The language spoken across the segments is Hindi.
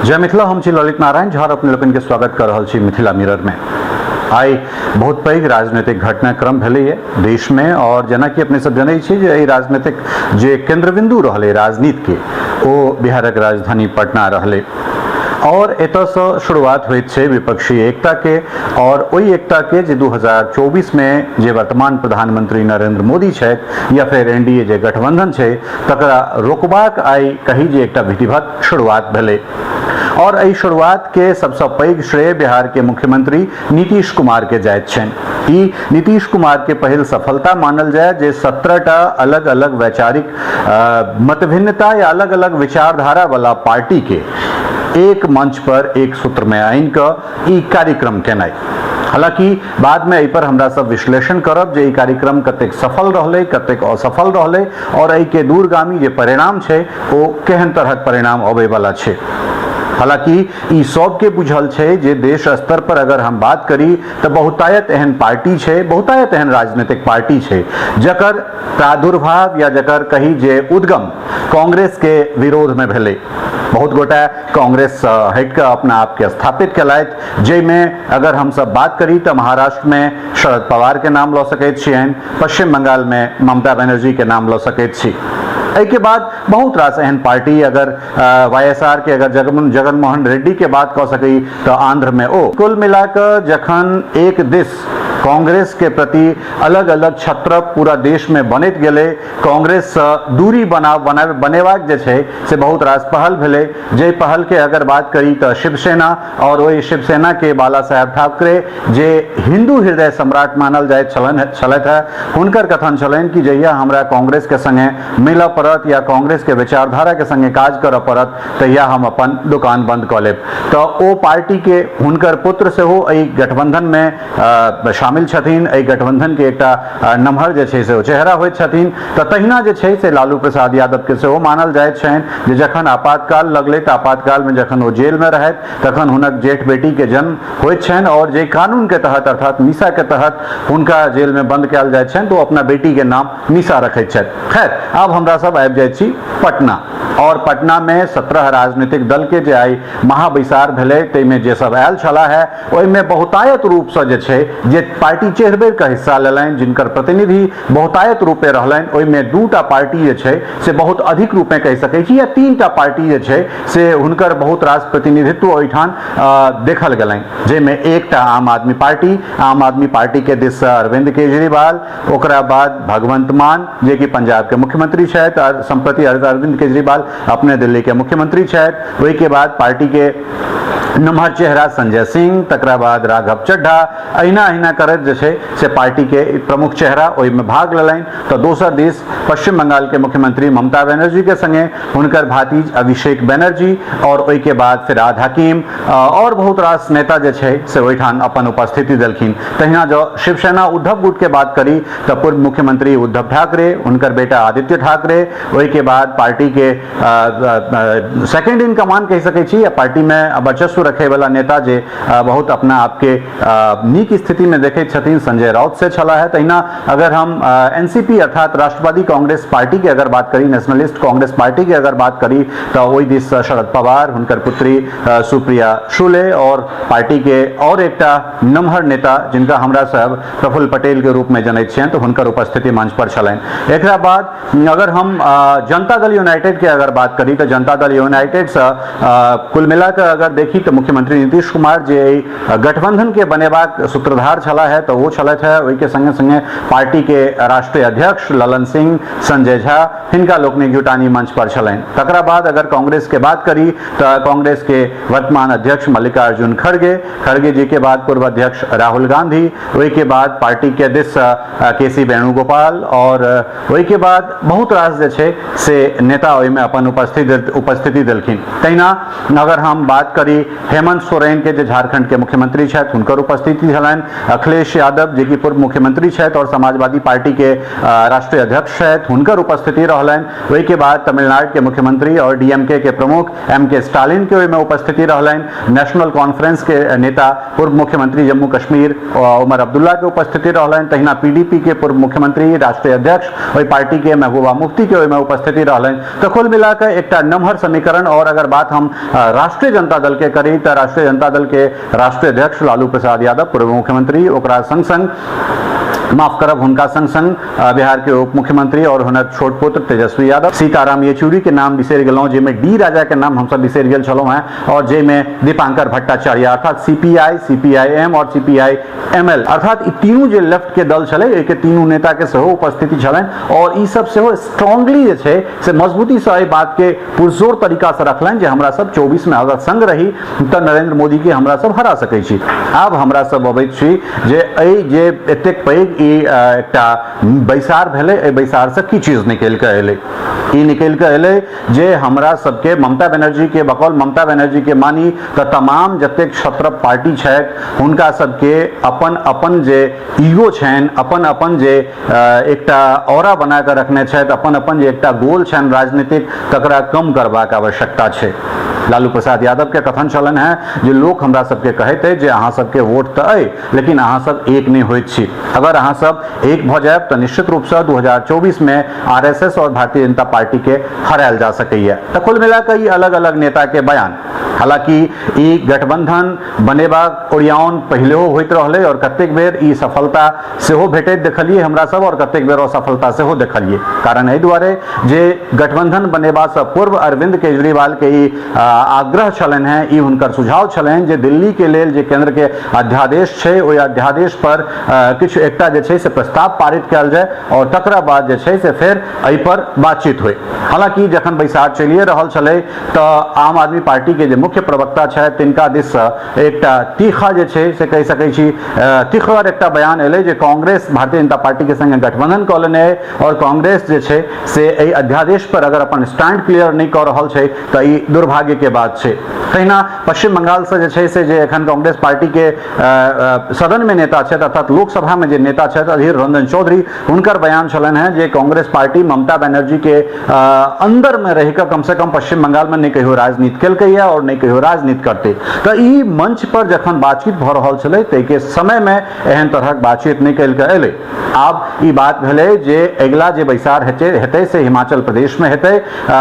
जय मिथिला, हम छी ललित नारायण झा अपने लोगन के स्वागत कर रहा छी मिथिला मिरर में। आई बहुत पैघ राजनीतिक घटनाक्रम भेलैए देश में, और जेना कि अपने सब जनै छी जे राजनीतिक जे केंद्रबिंदु रहले राजनीति के ओ बिहारक राजधानी पटना रहले, और एतऽ से शुरुआत होइत छै विपक्षी एकता के, और ओई एकता के जे 2024 में जे वर्तमान प्रधानमंत्री नरेंद्र मोदी छथि या फिर एनडीए जे गठबंधन छै तकरा रोकबाक आई कही जे एकटा विधिवत शुरुआत भेलै। और एहि शुरुआत के सबसे पैघ श्रेय बिहार के मुख्यमंत्री नीतीश कुमार के जाइत छनि। ई नीतीश कुमार के पहिल सफलता मानल जाय जे 17टा अलग अलग वैचारिक मतभिन्नता या अलग अलग विचारधारा वाला पार्टी के एक मंच पर एक सूत्र में आइन कऽ ई कार्यक्रम केनाइ। हालांकि बाद में एहि पर हमरा सब विश्लेषण करब जे ई कार्यक्रम कतेक सफल रहलै, कतेक असफल रहलै, और एहि के दूरगामी जे परिणाम छै ओ केहन तरहक परिणाम अबै वाला छै। हालांकि ई सब के बुझल छै जे देश स्तर पर अगर हम बात करी तो बहुतायत एहन पार्टी छै, बहुतायत एहन राजनीतिक पार्टी छै जकर प्रादुर्भाव या जकर कही जे उद्गम कांग्रेस के विरोध में भेलै। बहुत गोटा कांग्रेस हट के अपना आप के स्थापित केलथि, जाहिमे अगर हम सब बात करी तो महाराष्ट्र में शरद पवार के नाम लऽ सकैत छियनि, पश्चिम बंगाल में ममता बनर्जी के नाम लऽ सकैत छी। एहि के बाद बहुत रास एहन पार्टी, अगर वाईएसआर के अगर जगन मोहन रेड्डी के बात कऽ सकी तो आंध्र में ओ। कुल मिलाकर जखन एक दिस कांग्रेस के प्रति अलग अलग छत्र पूरा देश में बनैत गेलै, कांग्रेस दूरी बनेबाक जे छै से बहुत रास पहल भेलै। जे पहल के अगर बात करी तो शिवसेना, और ओहि शिवसेना के बाला साहेब ठाकरे जे हिंदू हृदय सम्राट मानल जाइत छलथि है, हुनकर कथन छलनि कि जहिया हमरा कांग्रेस के संगे मिलऽ पड़त या कांग्रेस के विचारधारा के संगे काज करऽ पड़त तहिया हम अपन दुकान बंद कऽ लेब। तो ओ पार्टी के हुनकर पुत्र सेहो एहि गठबंधन में शामिल छथिन, एहि गठबंधन के एकटा नम्हर जे छै से ओ चेहरा होइत छथिन। तऽ तहिना जे छै से लालू प्रसाद यादव के सेहो मानल जाइत छनि जे जखन आपातकाल लगलै तऽ आपातकाल में जखन ओ जेल में रहथि तखन हुनक जेठ बेटी के जन्म होइत छनि, और जे कानून के तहत अर्थात मीसा के तहत हुनका जेल में बंद कयल जाइत छनि तो अपना बेटी के नाम मीसा रखैत छथि। खैर, आब हमरा सब आबि जाइत छी पटना, और पटना में 17 राजनीतिक दल के जे आई महाबैसार भेलै ताहिमे जे सब आयल छला है ओहिमे बहुतायत रूप से जे छै जे पार्टी चेहरबेर का हिस्सा लेलनि, जिनकर प्रतिनिधि बहुतायत रूपे रहलनि, ओहिमे 2टा पार्टी जे छै से बहुत अधिक रूपे कहि सकै छी, या 3टा पार्टी जे छै से हुनकर बहुत रास प्रतिनिधित्व ओहिठाम देखल गेलनि, जाहिमे एकटा आम आदमी पार्टी के दिस अरविंद केजरीवाल, ओकरा बाद भगवंत मान जे कि पंजाब के मुख्यमंत्री छथि, और संप्रति अरविंद केजरीवाल अपने दिल्ली के मुख्यमंत्री छथि। ओहि के बाद पार्टी के नम्हर चेहरा संजय सिंह, तकरा बाद राघव चड्ढा, अहिना करैत जे छै से पार्टी के प्रमुख चेहरा ओहि में भाग लेलनि। तो दोसर दिस पश्चिम बंगाल के मुख्यमंत्री ममता बनर्जी के संगे हुनकर भातीज अभिषेक बनर्जी, और ओहि के बाद फिरहाद हकीम, और बहुत रास नेता जे छै से ओहिठाम अपन उपस्थिति देलखिन। तहिना जो शिवसेना उद्धव गुट के बात करी तो पूर्व मुख्यमंत्री उद्धव ठाकरे, हुनकर बेटा आदित्य ठाकरे, ओहि के बाद पार्टी के सेकेंड इन कमान कहि सकै छी, या पार्टी में वर्चस्व रखे वाला नेता जे बहुत अपना आपके नीक स्थिति में देखे छथिन, संजय राउत से छला है। तहिना अगर हम एनसीपी अर्थात राष्ट्रवादी कांग्रेस पार्टी के अगर बात करी, नेशनलिस्ट कांग्रेस पार्टी के अगर बात करी तो ओहि दिस शरद पवार, हुनकर पुत्री सुप्रिया शुले, और पार्टी के और एकटा नम्हर नेता जिनका हमरा सब प्रफुल्ल पटेल के रूप में जनैत छियनि तो हुनकर उपस्थिति मंच पर छलनि। एकरा बाद अगर हम जनता दल यूनाइटेड के अगर बात करी तो जनता दल यूनाइटेड से कुल मिलाकर अगर देखी तो मुख्यमंत्री नीतीश कुमार जे गठबंधन के बनेबाक सूत्रधार छला है तो वो छलथि है। ओहि के संगे संगे पार्टी के राष्ट्रीय अध्यक्ष ललन सिंह, संजय झा, हिनका लोकनिक जुटानी मंच पर छलनि। तकरा बाद अगर कांग्रेस के बात करी तो कांग्रेस के वर्तमान अध्यक्ष मल्लिकार्जुन खड़गे जी के बाद पूर्व अध्यक्ष राहुल गांधी, वही के बाद पार्टी के दिस केसी वेणुगोपाल, और वही के बाद बहुत रास जे छै से नेता ओहि में अपन उपस्थिति देलखिन। तहिना अगर हम बात करी हेमंत सोरेन के जे झारखंड के मुख्यमंत्री छथि हुनकर उपस्थिति छलनि, अखिलेश यादव जे कि पूर्व मुख्यमंत्री छथि और समाजवादी पार्टी के राष्ट्रीय अध्यक्ष छथि हुनकर उपस्थिति रहलनि। ओहि के बाद तमिलनाडु के मुख्यमंत्री और डीएमके के प्रमुख एमके स्टालिन के ओहिमे उपस्थिति रहलनि। नेशनल कॉन्फ्रेंस के नेता पूर्व मुख्यमंत्री जम्मू कश्मीर उमर अब्दुल्ला के उपस्थिति रहलनि। तहिना पीडीपी के पूर्व मुख्यमंत्री राष्ट्रीय अध्यक्ष ओहि पार्टी के महबूबा मुफ्ती के ओहिमे उपस्थिति रहलनि। तो कुल मिलाकर एकटा नमहर समीकरण। और अगर बात हम राष्ट्रीय जनता दल के करी तो राष्ट्रीय जनता दल के राष्ट्रीय अध्यक्ष लालू प्रसाद यादव पूर्व मुख्यमंत्री, ओकरा संग संग माफ करब हुनका संग संग बिहार के उप मुख्यमंत्री और हुनक छोट पुत्र तेजस्वी यादव, सीताराम येचुरी के नाम बिसरि गेलहुं, जेमे डी राजा के नाम हम सब बिसरि गेल छलहुं हैं, और जेमे दीपांकर भट्टाचार्य अर्थात सीपीआई, सीपीआईएम और सीपीआईएमएल अर्थात ई तीनू जे लेफ्ट के दल छलै एके तीनू नेता के सेहो उपस्थिति छलनि। और ई सब सेहो स्ट्रांगली जे छै से मजबूती से एहि बात के पुरजोर तरीका से रखलनि जे हमरा सब 24 में अगर संग रही तो नरेंद्र मोदी के हमरा सब हरा सकै छी। आब हमरा सब अबैत छी जे एहि जे एतेक पैघ एकटा बैसार भेलै, एहि बैसार से की चीज निकल के एलै? ई निकल के एलै जे हमरा सबके ममता बनर्जी के बकौल ममता बनर्जी के मानी तो तमाम जतेक क्षत्रप पार्टी छथि हुनका सबके अपन अपन जे ईगो छनि, अपन अपन जे एकटा औरा बना के रखने छथि, अपन अपन जे एकटा गोल छनि राजनीतिक तकरा कम करबाक आवश्यकता छै। लालू प्रसाद यादव के कथन चलन है जे लोग हमरा सबके कहैत है जे अहाँ सबके वोट तो अइ लेकिन अहाँ सब एक नहीं होइत छी। अगर अहाँ सब एक भ जायब तो निश्चित रूप से 2024 में आरएसएस और भारतीय जनता पार्टी के हरायल जा सकैया। तो कुल मिलाकर ई अलग अलग नेता के बयान। हालांकि ई गठबंधन बनेबाक ओरियान पहिलेहो होइत रहलै और कतेक बेर ई सफलता सेहो भेटैत देखलिए हमरा सब और कतेक बेर असफलता सेहो देखलिए। कारण एहि दुआरे जे गठबंधन बनेबा से पूर्व अरविंद केजरीवाल के ई आग्रह छलनि हैं, ई हुनकर सुझाव छलनि जे दिल्ली के लेल जे केंद्र के अध्यादेश छै ओहि अध्यादेश पर किछु एकटा जे छै से प्रस्ताव पारित कयल जाय और तकरा बाद जे छै से फेर एहि पर बातचीत होय। हालांकि जखन बैसार चलिए रहल छलै तो आम आदमी पार्टी के जे मुख्य प्रवक्ता छथि तिनका दिस एकटा तीखा जे छै से कहि सकै छी तीखर एकटा बयान एलै जे कांग्रेस भारतीय जनता पार्टी के संगे गठबंधन कऽ लेने है और कांग्रेस जे छै से एहि अध्यादेश पर अगर अपन स्टैंड क्लियर नहीं कऽ रहल छै तो ई दुर्भाग्य के बात छै। तहिना पश्चिम बंगाल से जे छै से जे एखन कांग्रेस पार्टी के सदन में नेता छथि अर्थात लोकसभा में जे नेता छथि अधीर रंजन चौधरी हुनकर बयान छलनि हैं जे कांग्रेस पार्टी ममता बनर्जी के अंदर में रह कम से कम पश्चिम बंगाल में नहीं कहियो राजनीति केलकैया और नहीं कहियो राजनीति करते। तो ई मंच पर जखन बातचीत भ रहल छलै तै के समय में एहन तरहक बातचीत नहीं कल के एलै। आब ई बात भेलै जे अगिला जे बैसार हेतै से हिमाचल प्रदेश में हेतै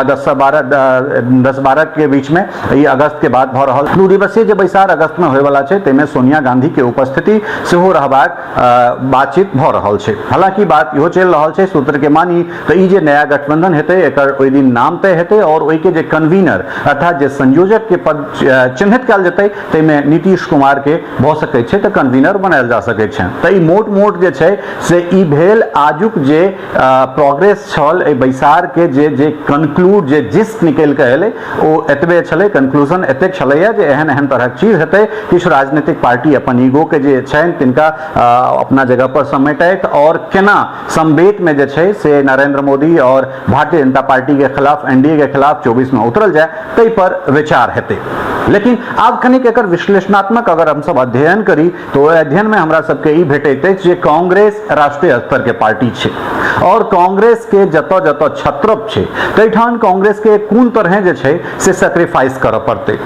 10-12 के बीच में, ई अगस्त के बाद भ रहल 2 दिवसीय जे बैसार अगस्त में होय वाला छै तैमे सोनिया गांधी के उपस्थिति सेहो रहबाक बातचीत भ रहल छै। हालांकि बात इहो चलि रहल छै सूत्र के मानी तो ई जे नया गठबंधन हेतै एकर ओहि दिन नाम तय हेतै और ओहि के जे कन्वीनर अर्थात जे संयोजक के पद चिन्हित कयल जेतै तैमे नीतीश कुमार के भ सकै छै तऽ कन्वीनर बनायल जा सकै छै। तऽ ई मोट जे छै से ई भेल आजुक जे प्रोग्रेस छल एहि बैसार के जे कंक्लूड जे जिस्ट निकल के एलै ओ एतबे छलै, कंक्लूजन एतेक छलैया जे एहन एहन तरहक चीज हेतै किछु राजनीतिक पार्टी अपन ईगो के जे छनि तिनका अपना जगह पर समेटैत और केना संवेद में जे छै से नरेंद्र मोदी और भारतीय जनता पार्टी के खिलाफ एनडीए के खिलाफ 24 में उतरल जाए तै पर विचार हेतै। लेकिन आब कनिक एकर विश्लेषणात्मक अगर हम सब अध्ययन करी तो अध्ययन में हमरा सबके ई भेटैत अछि जे कांग्रेस राष्ट्रीय स्तर के पार्टी छै और कांग्रेस के जतऽ जतऽ छत्रप छै तैठाम कांग्रेस के कोन तरह जे छै से सैक्रिफाइस करऽ पड़तै।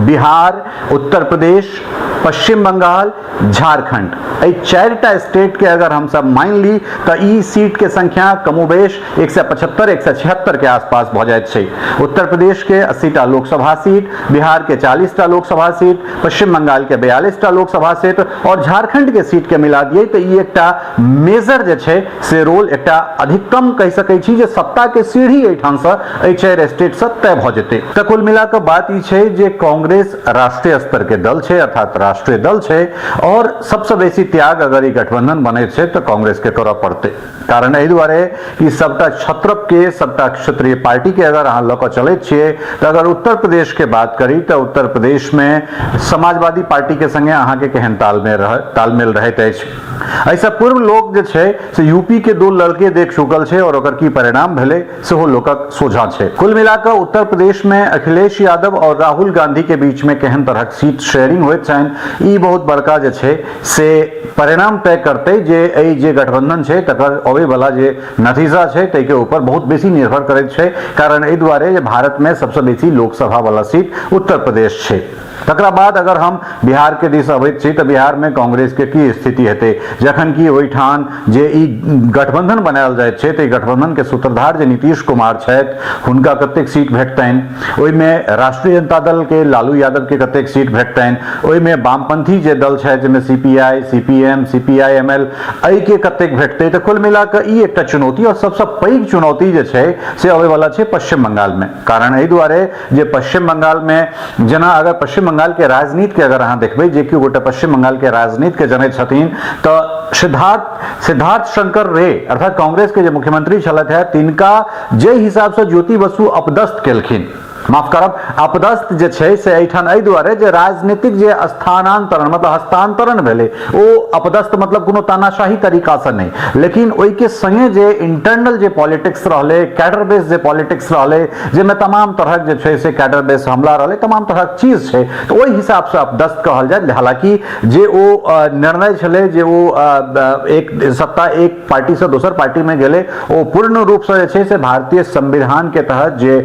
बिहार, उत्तर प्रदेश, पश्चिम बंगाल, झारखंड एहि 4टा स्टेट के अगर हम सब मान ली तो ई सीट के संख्या कमोबेश 175-176 के आसपास भ जाइत छै। उत्तर प्रदेश के 80टा लोकसभा सीट, बिहार के 40टा लोकसभा सीट, पश्चिम बंगाल के 42टा लोकसभा सीट और झारखंड के सीट के मिला दिए तो ई एकटा मेजर जे छै से रोल एकटा अधिकतम कहि सकै छी जे सत्ता के सीढ़ी एठाम से एहि 4 स्टेट से तय भ जेतै। तऽ कुल मिलाकर बात ई छै जे कांग्रेस राष्ट्रीय स्तर के दल छै अर्थात राष्ट्रीय दल छै और सबसे बेसी त्याग अगर ई गठबंधन बने छै तो कांग्रेस के करऽ पड़तै। कारण एहि दुआरे कि सबटा छत्रप के सबटा क्षेत्रीय पार्टी के अगर अहाँ लऽ कऽ चलैत छियै तऽ अगर उत्तर प्रदेश के बात करी तऽ उत्तर प्रदेश में समाजवादी पार्टी के संगे अहाँ के केहन तालमेल रहैत अछि। एहिसँ पूर्व लोक जे छै से यूपी के दो लड़के देख चुकल छै और ओकर की परिणाम भेलै सेहो लोकक सोझा छै। कुल मिलाकऽ उत्तर प्रदेश में अखिलेश यादव और राहुल गांधी के बीच में केहन तरहक सीट शेयरिंग होइत छनि ई बहुत बड़का जे छै से परिणाम तय करतै जे एहि जे गठबंधन छै तकर अबै वाला जे नतीजा छै ताहि के ऊपर बहुत बेसी निर्भर करैत छै। कारण एहि दुआरे जे भारत में सबसे बेसी लोकसभा वाला सीट उत्तर प्रदेश छै। तकरा बाद अगर हम बिहार के दिस अबैत छी तऽ बिहार में कांग्रेस के की स्थिति हेतै जखन कि ओहिठाम जे ई गठबंधन बनायल जाइत छै तऽ गठबंधन के सूत्रधार जे नीतीश कुमार छथि हुनका कतेक सीट भेटतनि, ओहिमें राष्ट्रीय जनता दल के लालू यादव के कतेक सीट भेटतनि, ओहिमें वामपंथी जे दल छथि जाहिमे सीपीआई, सीपीएम, सीपीआईएमएल एहि के कतेक भेटतै। तऽ कुल मिला कऽ ई एकटा चुनौती और सबसे पैघ चुनौती जे छै से अबै वाला छै पश्चिम बंगाल में। कारण एहि दुआरे जे पश्चिम बंगाल में जेना अगर पश्चिम बंगाल के राजनीति के अगर अहाँ देखबै जे कि गोटे पश्चिम बंगाल के राजनीति के जनैत छथिन तऽ सिद्धार्थ शंकर रे अर्थात कांग्रेस के जे मुख्यमंत्री छलथि है तिनका जे हिसाब से ज्योति बसु अपदस्थ केलखिन, माफ करब अपदस्थ जे छै से एहिठाम एहि दुआरे जे राजनीतिक जे स्थानांतरण मतलब हस्तांतरण भेलै ओ अपदस्थ मतलब कोनो तानाशाही तरीका से नहीं लेकिन ओहि के संगे जे इंटरनल जे पॉलिटिक्स रहलै, कैडर बेस जे पॉलिटिक्स रहलै जेमे तमाम तरहक जे छै से कैडर बेस हमला रहलै, तमाम तरहक चीज छै तऽ ओहि हिसाब से अपदस्थ कहल जाय। हालांकि जे ओ निर्णय छलै जे ओ एक सत्ता एक पार्टी से दोसर पार्टी में गेलै ओ पूर्ण रूप से जे छै से भारतीय संविधान के तहत जे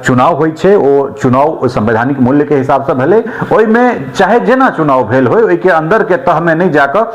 चुनाव होइ छै ओ चुनाव संवैधानिक मूल्य के हिसाब से भेलै। ओहि में चाहे जेना चुनाव भेल होय ओहि के अंदर के तह में नहीं जाकर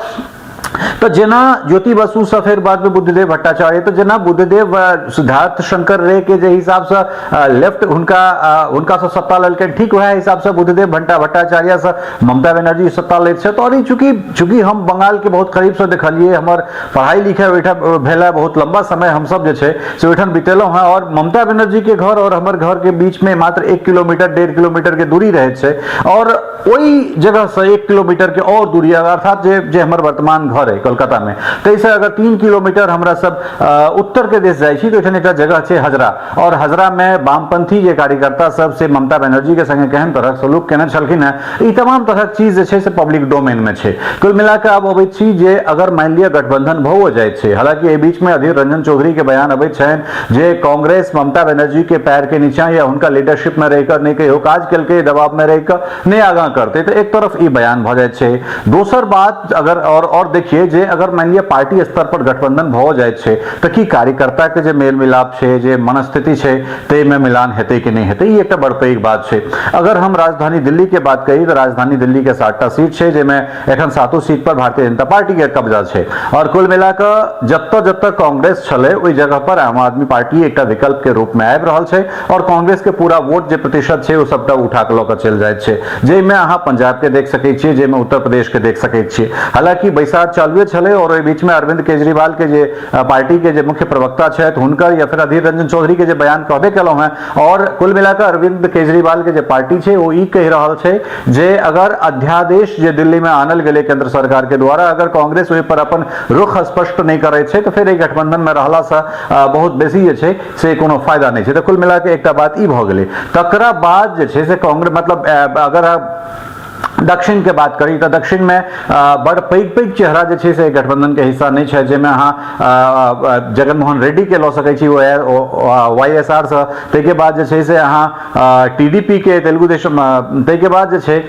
तो जेना ज्योति बसु से फिर बाद में बुद्धदेव भट्टाचार्य तो जेना बुद्धदेव सिद्धार्थ शंकर रे के जे हिसाब से लेफ्ट हुनका से सत्ता लेलकनि ठीक वह हिसाब से बुद्धदेव भट्टाचार्य से ममता बनर्जी सत्ता लैत छै। और चूंकि हम बंगाल के बहुत करीब से देखलिए, हमर पढ़ाई लिखाई ओहिठाम भेला, बहुत लंबा समय हम सब जे छै से ओहिठाम बितेलहुं हैं और ममता बनर्जी के घर और हमर घर के बीच में मात्र 1 किलोमीटर 1.5 किलोमीटर के दूरी रहै छै और ओहि जगह से 1 किलोमीटर के और दूरी अर्थात जे हमर वर्तमान घर है कोलकाता में तैसे अगर 3 किलोमीटर हमरा सब उत्तर के दिस जाइ छी तो एठन एकटा जगह छै हजरा और हजरा में वामपंथी जे कार्यकर्ता सब से ममता बनर्जी के संगे केहन तरह सलूक केने छलखिन है ई तमाम तरहक चीज जे छै से पब्लिक डोमेन में छै। कुल मिलाकर आब अबैत छी जे अगर मान लिया गठबंधन भऽ जाइत छै, हालांकि एहि बीच में अधीर रंजन चौधरी के बयान अबैत छनि जे कांग्रेस ममता बनर्जी के पैर के नीचा या हुनका लीडरशिप में रहिकर नहीं कहियो काज केलकै, दबाव में रहिकर नहीं आगां करते तो एक तरफ ई बयान भऽ जाइत छै। दोसर बात अगर और देखिए जे अगर मान लिया पार्टी स्तर पर गठबंधन भऽ जाइत छै तऽ की कार्यकर्ता के जे मेल मिलाप छै जे मनस्थिति छै तै में मिलान हेतै कि नहीं हेतै ई एकटा बड़ पैघ बात छै। अगर हम राजधानी दिल्ली के बात करी तो राजधानी दिल्ली के 7टा सीट छै जेमे एखन 7 सीट पर भारतीय जनता पार्टी के कब्जा छै और कुल मिलाकर जतऽ कांग्रेस छलै ओहि जगह पर आम आदमी पार्टी एकटा विकल्प के रूप में आबि रहल छै और कांग्रेस के पूरा वोट जे प्रतिशत छै ओ सबटा उठा के लऽ कऽ चलि जाइत छै, जाहिमे अहाँ पंजाब के देख सकै छियै, जाहिमे उत्तर प्रदेश के देख सकै छियै। हालांकि बैसार चालुए छलै और ओहि बीच में अरविंद केजरीवाल के जे पार्टी के जे मुख्य प्रवक्ता छथि हुनकर या फिर अधीर रंजन चौधरी के जे बयान कहबे केलहुं हैं और कुल मिलाकर अरविंद केजरीवाल के जे पार्टी छै ओ ई कहि रहल छै जे अगर अध्यादेश जे दिल्ली में आनल गेलै केंद्र सरकार के द्वारा अगर कांग्रेस ओहि पर अपन रुख स्पष्ट नहीं करै छै तो फिर गठबंधन में रहला से बहुत बेसी जे छै से कोनो फायदा नहीं छै। तो कुल मिलाकर एकटा बात ई भऽ गेलै। तकरा बाद जे छै से कांग्रेस मतलब अगर दक्षिण के बात करी तो दक्षिण में बड़ पैघ चेहरा जे छै से गठबंधन के हिस्सा नहीं छै, जेमे अहाँ जगनमोहन रेड्डी के लऽ सकै छी YSR से, ताहिके बाद जे छै से अहाँ TDP के तेलुगु देशम, ताहिके बाद जे छै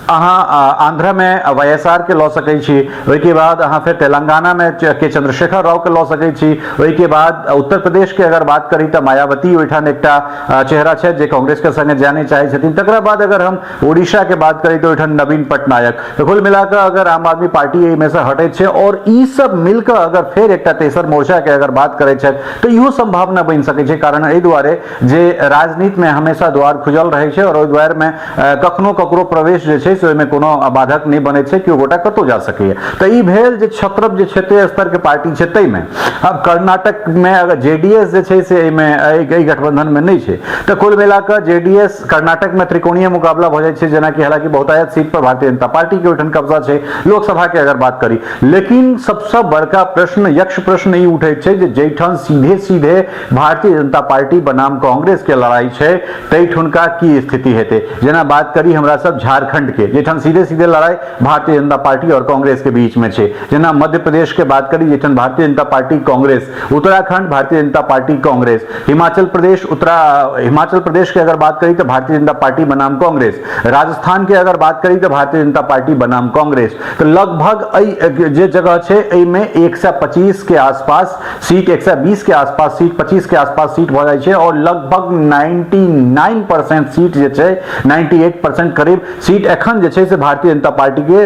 अहाँ आंध्र में YSR के लऽ सकै छी, ओहिके बाद अहाँ फिर तेलंगाना में के चंद्रशेखर राव के लऽ सकै छी, ओहिके बाद उत्तर प्रदेश के अगर बात करी तो मायावती ओहिठाम एकटा चेहरा छै जे कांग्रेस के संगे जाने चाहै छथिन। तकरा बाद अगर हम उड़ीसा के बात करी तो ओहिठाम नवीन पटनायक। तो कुल मिलाकर अगर आम आदमी पार्टी एहि में से हटै छै और ई सब मिलकर अगर फिर एकटा तेसर मोर्चा के अगर बात करै छै तो इहो संभावना बनि सकै छै। कारण एहि दुआरे जे राजनीति में हमेशा द्वार खुजल रहै छै और ओहि द्वार में कखनो ककरो प्रवेश जे छै छै से ओहिमे कोनो बाधक नहीं बने छै कि ओ गोटा कतौ जा सके। तो ई भेल जे छत्रप जे क्षेत्रीय स्तर के पार्टी छै तै में। अब कर्नाटक में अगर जेडीएस जे छै से एहिमे एहि गठबंधन में नहीं छै, तो कुल मिलाकर जेडीएस कर्नाटक में त्रिकोणीय मुकाबला भ जाय छै, जेना कि हालांकि बहुतायत सीट पर भारतीय जनता पार्टी के ओठन कब्जा छै। लोकसभा के अगर बात करी, लेकिन सबसे बड़का प्रश्न यक्ष प्रश्न ई उठे छै जे जैठन सीधे सीधे भारतीय जनता पार्टी बनाम कांग्रेस के लड़ाई छै तैठुनका की स्थिति हेतै। जेना बात करी हमरा सब झारखंड के, जैठन सीधे सीधे लड़ाई भारतीय जनता पार्टी और कांग्रेस के बीच में छै। जेना मध्य प्रदेश के बात करी, जैठन भारतीय जनता पार्टी कांग्रेस, उत्तराखंड भारतीय जनता पार्टी कांग्रेस, हिमाचल प्रदेश के अगर बात करी तो भारतीय जनता पार्टी बनाम कांग्रेस, राजस्थान के अगर बात करी तो भारतीय जनता पार्टी बनाम कांग्रेस। तो लगभग जे जगह छै एहि में 125 के आसपास सीट, 120 के आसपास सीट, 25 के आसपास सीट भ जाय छै और लगभग 99% सीट जे छै, 98% करीब सीट एखन जे छै से भारतीय जनता पार्टी के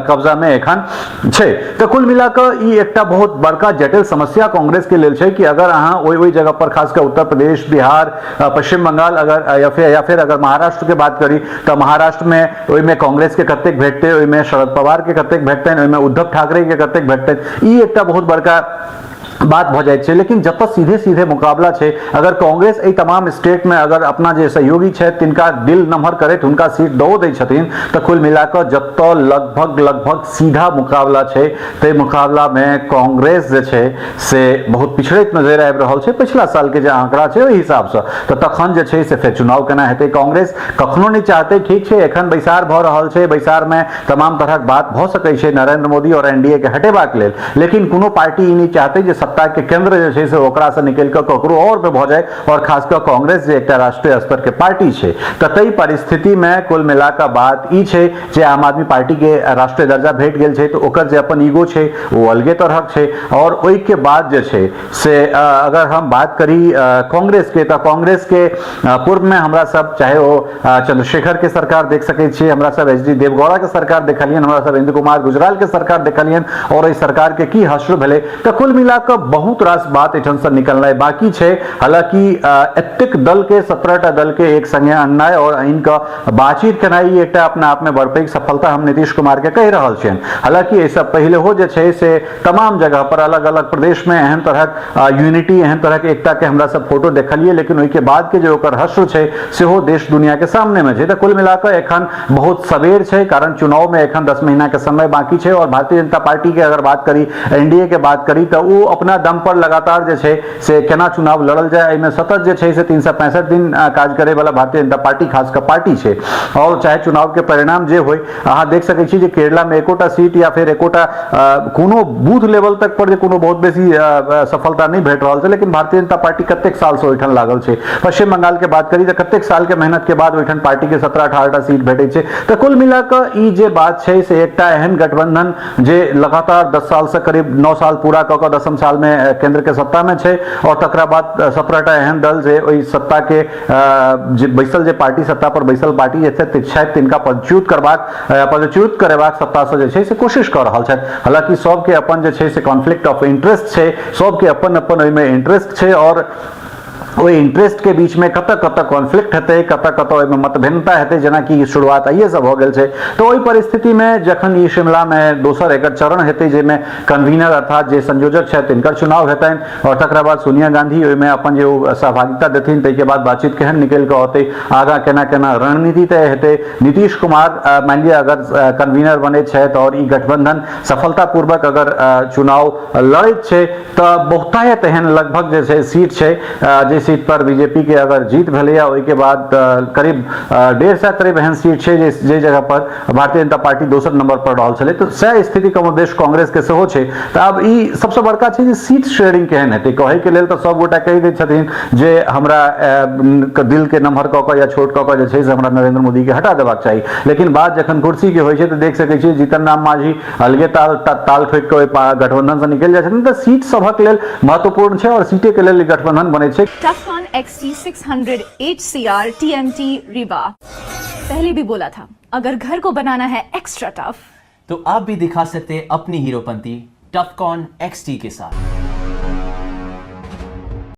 कब्जा में एखन छै। तो कुल मिलाकर ई एकटा बहुत बड़का जटिल समस्या कांग्रेस के लेल छै कि अगर अहाँ ओई जगह पर खासकर उत्तर प्रदेश, बिहार, पश्चिम बंगाल अगर या फिर अगर महाराष्ट्र के बात करी तो महाराष्ट्र में ओहिमे कांग्रेस के कतेक भेटते, ओहिमे शरद पवार के कतेक भेटतनि, ओहिमे उद्धव ठाकरे के कतेक भेटतनि, ई एकटा बहुत बड़का बात भ जाय छै। लेकिन जत सीधे सीधे मुकाबला छै, अगर कांग्रेस एहि तमाम स्टेट में अगर अपना जे सहयोगी छै तिनका दिल नमहर करैत हुनका सीट दो दै छथिन, तो कुल मिलाकर जत लगभग सीधा मुकाबला छै ते मुकाबला में कांग्रेस जे छै से बहुत पिछड़ैत नजर आबि रहल छै। पिछला साल के जे आंकड़ा छै ओहि हिसाब से तो तखन जे छै से फेर चुनाव केना हेतै, कांग्रेस कखनो नहीं चाहते, ठीक छै एखन बैसार भ रहल छै, बैसार में तमाम तरहक बात भ सकै छै नरेंद्र मोदी और एनडीए के हटेबाक लेल, लेकिन कोनो पार्टी ई नहीं चाहते जे सत्ता के केंद्र जे छै से ओकरा से निकल के ककरो और पे भ जाए, और खासकर कांग्रेस जे एकटा राष्ट्रीय स्तर के पार्टी छै। तो तई परिस्थिति में कुल मिलाकर बात ई छै जे आम आदमी पार्टी के राष्ट्रीय दर्जा भेट गेल छै, तो ओकर जे अपन ईगो छै वो अलगे तरहक छै। और ओई के बाद जे छै से अगर हम बात करी कांग्रेस के, तो कांग्रेस के पूर्व में हमरा सब चाहे वो चंद्रशेखर के सरकार देख सकै छियै, हमरा सब एचडी देवगौड़ा के सरकार देखलियन, हमरा सब इंदु कुमार गुजराल के सरकार देखलियन, और एहि सरकार के की हश्र भेलै। तो कुल मिलाकर बहुत रास बात एठन से निकलनाइ बाकी छै। हालांकि एतेक दल के 17टा दल के एक संगे अननाइ और इनका बातचीत केनाइ एकटा अपना आप में बड़ पैघ सफलता हम नीतीश कुमार के कहि रहल छियन। हालांकि एहि सब पहले हो जे छै से तमाम जगह पर अलग अलग प्रदेश में एहन तरहक यूनिटी, एहन तरहक एकता के हमरा सब फोटो देखलिए, लेकिन ओई के बाद के जो ओकर हश्र छै सेहो देश दुनिया के सामने में छै। तो कुल मिलाकर एखन बहुत सबेर छै, कारण चुनाव में एखन 10 महीना के समय बाकी छै। और भारतीय जनता पार्टी के अगर बात करी, एनडीए के बात करी, तो वो अपना दम पर लगातार जे छै से केना चुनाव लड़ल जाए एहिमे सतत जे छै से 365 दिन काज करे वाला भारतीय जनता पार्टी खासकर पार्टी छै। और चाहे चुनाव के परिणाम जे होय, अहाँ देख सकै छी जे केरला में एकोटा सीट या फिर एकोटा कोनो बूथ लेवल तक पर जे कोनो बहुत बेसी सफलता नहीं भेट रहल छै, लेकिन भारतीय जनता पार्टी कतेक साल से ओहिठाम लागल छै। पश्चिम बंगाल के बात करी तो कतेक साल के मेहनत के बाद ओहिठाम पार्टी के 17-18टा सीट भेटै छै। तो कुल मिलाकर ई जे बात छै से एकटा एहन गठबंधन जे लगातार 10 साल से करीब 9 साल पूरा कऽ 10म साल में केंद्र के सत्ता में छै, और तकरा बाद 17टा एहन दल जे ओई सत्ता के जे बैसल जे पार्टी सत्ता पर बैसल पार्टी जे छै तिनका पदच्युत करेबाक सत्ता से जे छै से कोशिश कर रहल छै। हालांकि सबके अपन जे छै से कॉन्फ्लिक्ट ऑफ इंटरेस्ट छै, सबके अपन अपन ओई में इंटरेस्ट छै, और ओई इंटरेस्ट के बीच में कतऽ कॉन्फ्लिक्ट हेतै, कतऽ ओहिमे मतभिन्नता हेतै, जेना कि शुरुआत आइए से भऽ गेल छै। तो ओई परिस्थिति में जखन ई शिमला में दोसर एकर चरण हेतै जाहिमे कन्वीनर अर्थात जे संयोजक छथि तिनकर चुनाव हेतनि, और तकरा बाद सोनिया गांधी ओहिमे अपन जे सहभागिता देथिन, ताहिके बाद बातचीत केहन निकलि कऽ औतै, आगाँ केना केना रणनीति तय हेतै। नीतीश कुमार मानि लिअ अगर कन्वीनर बनै छथि और ई गठबंधन सफलतापूर्वक अगर चुनाव लड़ैत छै, तऽ बहुतायत एहन लगभग जे छै सीट छै जे सीट पर बीजेपी के अगर जीत भेलैया, ओहिके बाद करीब 150 करीब एहन सीट छै जे जगह पर भारतीय जनता पार्टी दोसर नंबर पर रहल छलै। तो सह स्थिति कमोबेश कांग्रेस के सेहो छै। तो अब ई सबसे बड़का छै जे सीट शेयरिंग केहन हेतै। कहै के लेल तो सब गोटा कहि दै छथिन जे हमरा दिल के नमहर कऽ कऽ या छोट कऽ कऽ जे छै से हमरा नरेंद्र मोदी के हटा देबाक चाही, लेकिन बात जखन कुर्सी के होइ छै तो देख सकै छियै जीतन राम मांझी अलगे ताल ठोकि कऽ गठबंधन से निकलि जाइ छथिन। तो सीट सभक लेल महत्वपूर्ण छै और सीटे के लेल गठबंधन बनै छै। टफकॉन XT 600 HCR TMT रिवा। पहले भी बोला था, अगर घर को बनाना है एक्स्ट्रा टफ, तो आप भी दिखा सकते हैं अपनी हीरोपंती टफकॉन XT के साथ।